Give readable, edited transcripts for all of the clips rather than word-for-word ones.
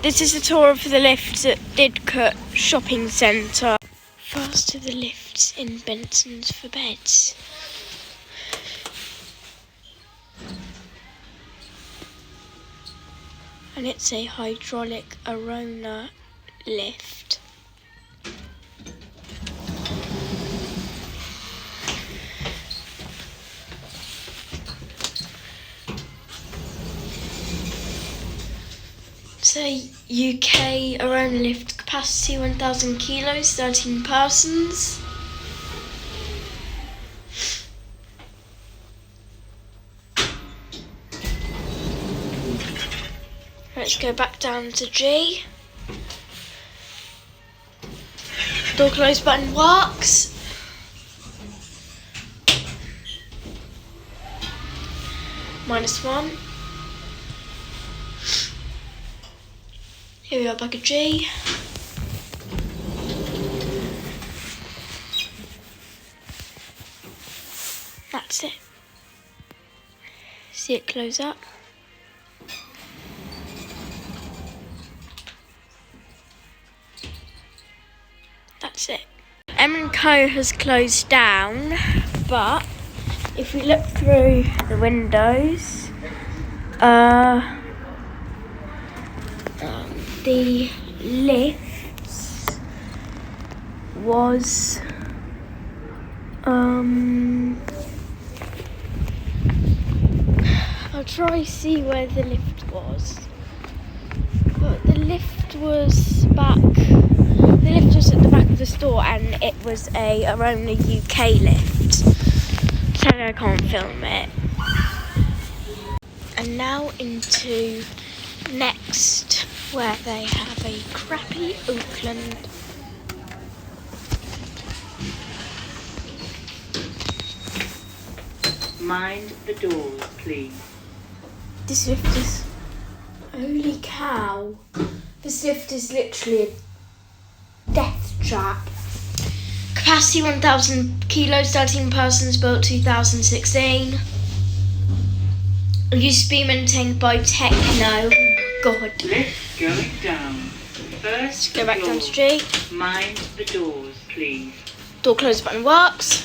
This is a tour of the lifts at Didcot shopping centre. Fast to the lifts in Benson's for beds. And it's a hydraulic Arona lift. So UK Arona lift capacity 1,000 kilos, 13 persons. Let's go back down to G. Door close button works. -1. Here we are back at G. That's it. See it close up. That's it. M&Co has closed down, but if we look through the windows, the lifts was I'll try to see where the lift was, but the lift was at the back of the store, and it was a Arona UK lift, so I can't film it. And now into Next, where they have a crappy Auckland. Mind the doors, please. This lift is, holy cow, this lift is literally a death trap. Capacity 1,000 kilos, 13 persons, built 2016. Used to be maintained by Techno. God. Lift going down. First Go back floor. down to G. Mind the doors, please. Door close button works.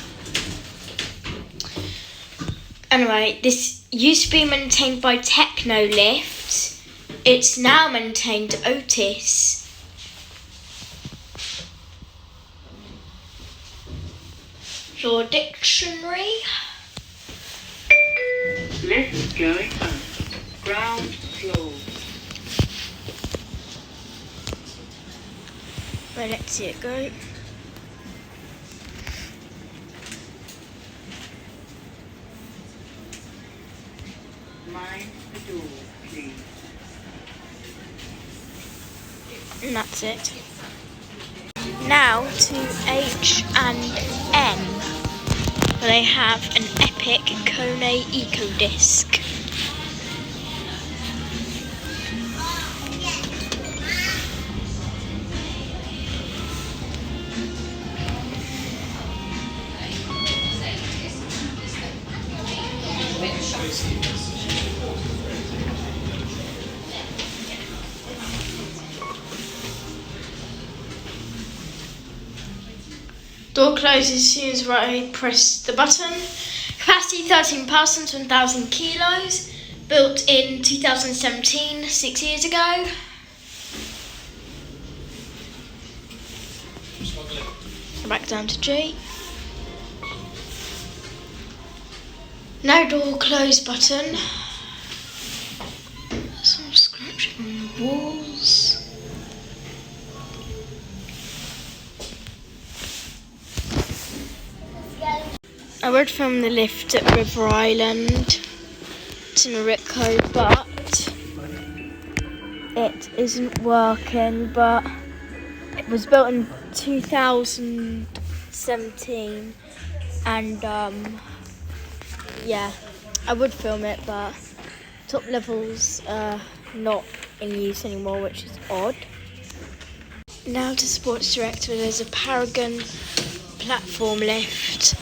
Anyway, this used to be maintained by Techno Lift. It's now maintained Otis. Your dictionary. Lift going up. Ground floor. Right, let's see it go. Mind the doors, please. And that's it. Now to H and N, where they have an epic Kone Eco Disc. Door closes as soon as I press the button. Capacity 13 persons, 1,000 kilos. Built in 2017, 6 years ago. Back down to G. No door close button. Some scratching on the walls. I would film the lift at River Island to Mariko, but it isn't working. But it was built in 2017, and yeah, I would film it, but top levels are not in use anymore, which is odd. Now to Sports Direct, where there's a Paragon platform lift.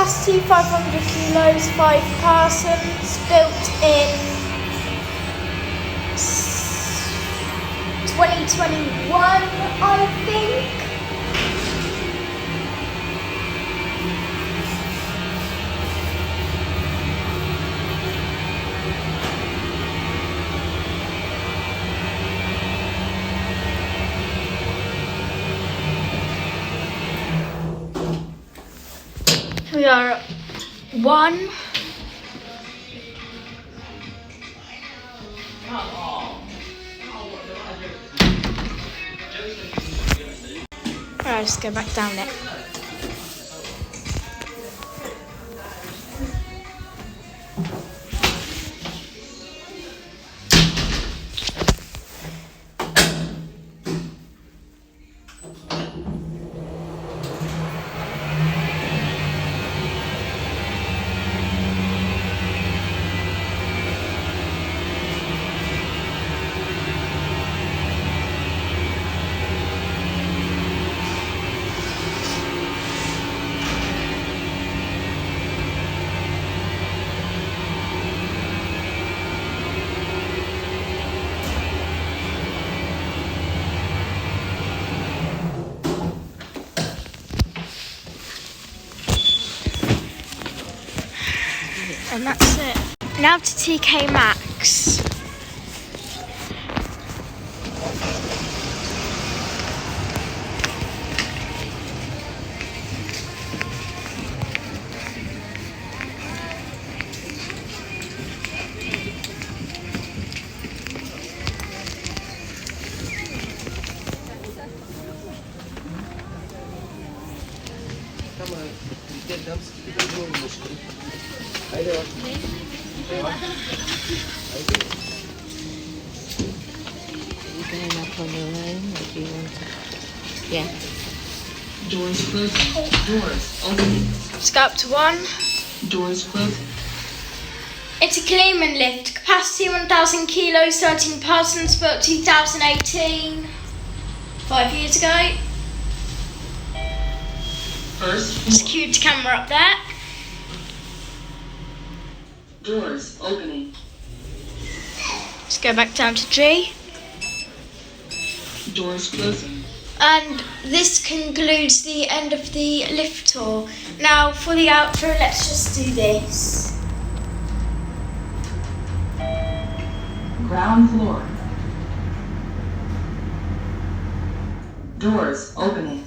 capacity 500 kilos, 5 persons, built in 2021, I think. We are at 1. Right, let's go back down it. And that's it. Now to TK Maxx. Going up on your own, or do you want to? Yeah. Doors closing. Doors opening. Let's go up to 1. Doors closing. It's a Kleeman lift. Capacity 1,000 kilos, 13 persons, built 2018. 5 years ago. First floor. Secured camera up there. Doors opening. Let's go back down to G. Doors closing. And this concludes the end of the lift tour. Now for the outro, let's just do this. Ground floor. Doors opening.